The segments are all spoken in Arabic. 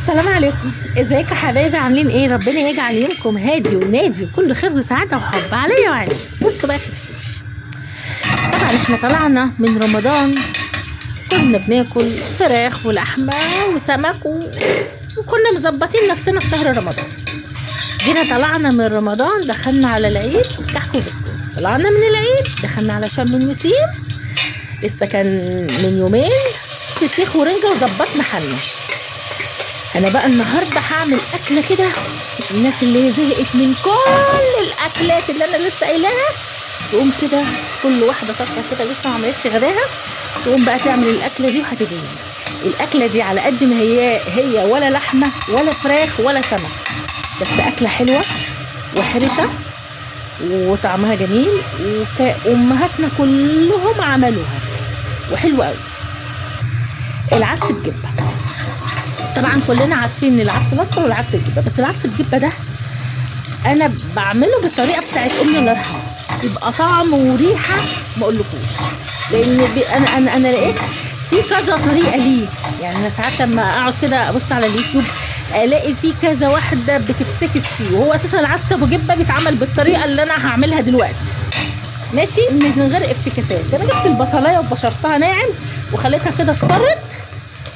السلام عليكم، ازيكم يا حبايبي؟ عاملين ايه؟ ربنا يجعل يومكم هادي ونادي وكل خير وسعاده وحب عليا وعليكم. بصوا بقى طبعا احنا طلعنا من رمضان كنا بناكل فراخ ولحمه وسمك وكنا مظبطين نفسنا في شهر رمضان. جينا طلعنا من رمضان دخلنا على العيد كحك وبسكوت، طلعنا من العيد دخلنا على شم النسيم لسه كان من يومين فسيخ ورنجه وظبطنا حالنا. انا بقى النهارده هعمل اكله كده الناس اللي زهقت من كل الاكلات اللي انا لسه قايلاها تقوم كده كل واحده فاكره كده لسه ما عملتش غداها تقوم بقى تعمل الاكله دي وهتدعي. الاكله دي على قد ما هي ولا لحمه ولا فراخ ولا سمك، بس اكله حلوه وحرشه وطعمها جميل وامهاتنا كلهم عملوها وحلوه قوي. العدس بجبه، طبعا كلنا عارفين العدس الاصفر والعدس الجبه، بس العدس الجبه ده انا بعمله بالطريقه بتاعت امي الله يرحمها، يبقى طعم وريحه ما اقولكوش، لان انا لقيت في كذا طريقه ليه. يعني انا ساعات لما اقعد كده ابص على اليوتيوب الاقي في كذا واحده بتفتكس فيه، وهو اساسا العدس ابو جبه بيتعمل بالطريقه اللي انا هعملها دلوقتي ماشي من غير افتكاسات. انا جبت البصلايه وبشرتها ناعم وخليتها كده اصفرت،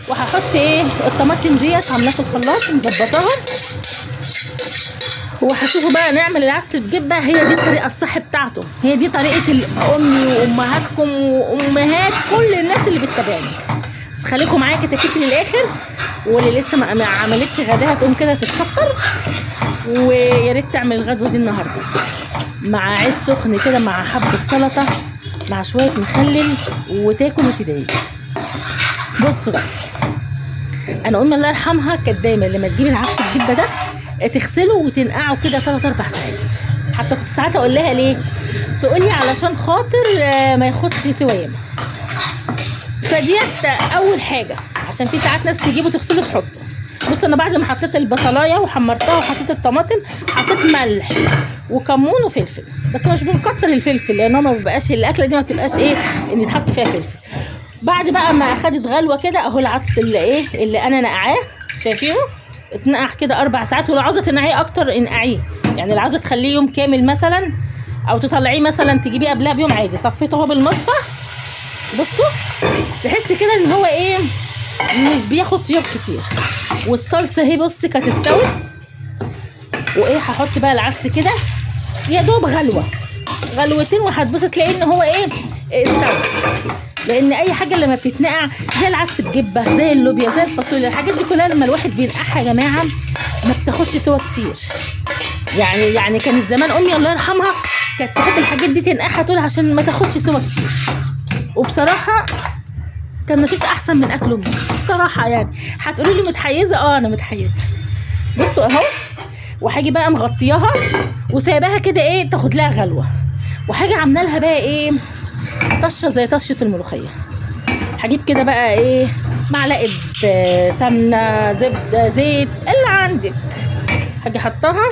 وهحط ايه الطماطم ديت عاملاها في الخلاط مظبطاها، وهشوفوا بقى نعمل العدس بجبه. هي دي الطريقه الصح بتاعته، هي دي طريقه امي وامهاتكم وامهات كل الناس اللي بتتابعني. بس خليكم معايا كتاكيت للاخر، واللي لسه ما عملتش غداها تقوم كده تتشطر، ويا ريت تعمل الغدوه دي النهارده مع عيش سخن كده مع حبه سلطه مع شويه مخلل وتاكل وتدعي. بصوا بقى، انا امي الله يرحمها كانت دايما لما تجيب العدس الجبه ده تغسله وتنقعه كده 3-4 ساعات. حتى كنت ساعات اقول لها ليه، تقولي علشان خاطر ما ياخدش سوام. فديت اول حاجه، عشان في ساعات ناس تجيبه تغسله تحطه. بص انا بعد ما حطيت البصلايه وحمرتها وحطيت الطماطم حطيت ملح وكمون وفلفل، بس مش بنكتر الفلفل لان هو ما بيبقاش الاكله دي ما بتبقاش ايه ان يتحط فيها فلفل. بعد بقى ما اخدت غلوه كده اهو العدس اللي انا نقعاه شايفينه اتنقع كده 4 ساعات، ولو عاوزه تنقعيه اكتر انقعيه، يعني لو عاوزه تخليه يوم كامل مثلا او تطلعيه مثلا تجيبيه قبلها بيوم عادي. صفيته اهو بالمصفى، بصوا تحسي كده ان هو ايه مش بياخد طياب كتير. والصلصه اهي بصي كانت استوت، وايه هحط بقى العدس كده يا دوب غلوتين وهتبص تلاقي ان هو ايه استوى. لان اي حاجه لما بتتنقع زي العدس بجبه زي اللوبيا زي الفاصوليا الحاجات دي كلها لما الواحد بينقعها يا جماعه ما بتاخدش سوا كتير. يعني كانت زمان امي الله يرحمها كانت تحب الحاجات دي تنقعها طول عشان ما تاخدش سوا كتير، وبصراحه كان مفيش احسن من اكل امي بصراحه. يعني هتقولوا لي متحيزه، انا متحيزه. بصوا اهو، وهاجي بقى مغطياها وسايباها كده ايه تاخد لها غلوه، وهاجي عامله لها بقى ايه طشه زي طشه الملوخيه. هجيب كده بقى ايه معلقه سمنه زبده زيت اللي عندك، هاجي حطاها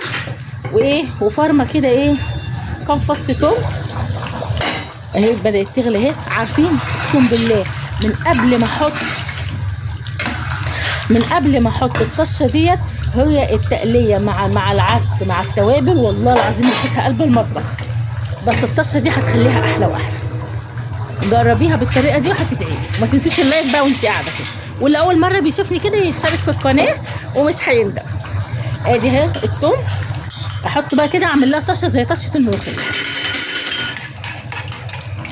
وايه وفرمه كده ايه كام فص توم اهي بدات تغلي اهي. عارفين اقسم بالله من قبل ما احط الطشه ديت هي التقليه مع العدس مع التوابل والله العظيم ريحتها قلب المطبخ، بس الطشه دي هتخليها احلى واحلى. جربيها بالطريقه دي وهتدعي. وما تنسيش اللايك بقى وانت قاعده كده، واللي اول مره بيشوفني كده يشترك في القناه ومش هيندم. ادي اهي الثوم احط بقى كده اعمل لها طشه زي طشه الملوخيه،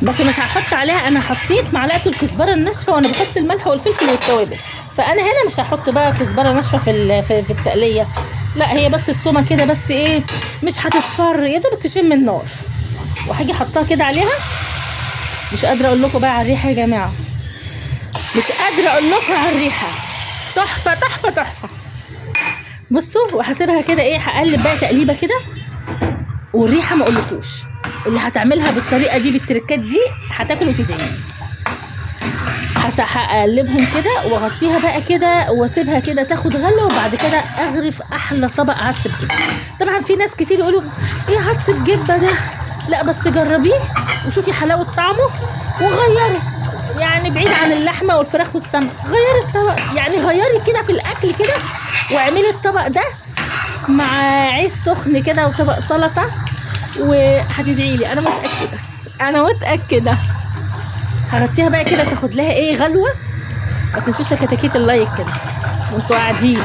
بس مش هحط عليها. انا حطيت معلقه الكزبره الناشفه وانا بحط الملح والفلفل والتوابل، فانا هنا مش هحط بقى كزبره ناشفه في التقليه، لا هي بس التومه كده بس ايه مش هتصفر يا دوب تشم النار، وهاجي احطها كده عليها. مش قادره اقول لكم بقى على الريحه يا جماعه، مش قادره اقول لكم على الريحه، تحفه تحفه تحفه. بصوا وهسيبها كده ايه هقلب بقى تقليبه كده، والريحه ما اقولكوش. اللي هتعملها بالطريقه دي بالتركات دي هتاكل وتدعي. هقلبهم كده واغطيها بقى كده واسيبها كده تاخد غله، وبعد كده اغرف احلى طبق عدس بجبه. طبعا في ناس كتير يقولوا ايه عدس بجبه ده، لا بس جربيه وشوفي حلاوه طعمه وغيري، يعني بعيد عن اللحمه والفراخ والسمك غيري الطبق، يعني غيري كده في الاكل كده واعملي الطبق ده مع عيش سخن كده وطبق سلطه وهتدعي لي. انا متاكده. هغطيها بقى كده تاخد لها ايه غلوه. ما تنسوش كتاكيت اللايك كده وانتوا قاعدين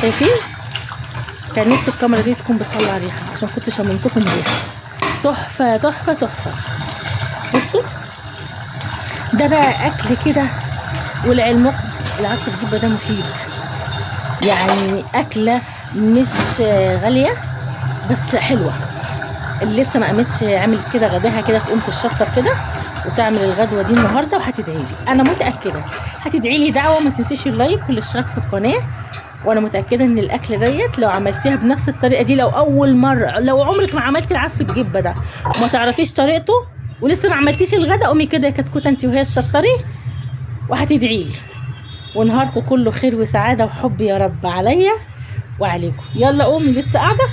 شايفين. كان نفسي الكاميرا دي تكون بتطلع ريحه عشان كنت شممتكم ريحه تحفه تحفه تحفه. بصوا ده بقى اكل كده. ولعلمكم العدس بالجبه ده مفيد، يعني اكله مش غاليه بس حلوه. اللي لسه ما قامتش عملت كده غداها كده تقوم تشطر كده وتعمل الغدوه دي النهارده وهتدعي لي. انا متاكده هتدعي لي دعوه. ما تنسيش اللايك والاشتراك في القناه. وانا متاكده ان الاكل ديت لو عملتيها بنفس الطريقه دي، لو اول مره، لو عمرك ما عملتي العدس بالجبه ده وما تعرفيش طريقته ولسه ما عملتيش الغدا، قومي كده يا كتكوته انت وهي تشطري وهتدعي لي. ونهاركم كله خير وسعاده وحب يا رب عليا وعليكم. يلا قومي لسه قاعده.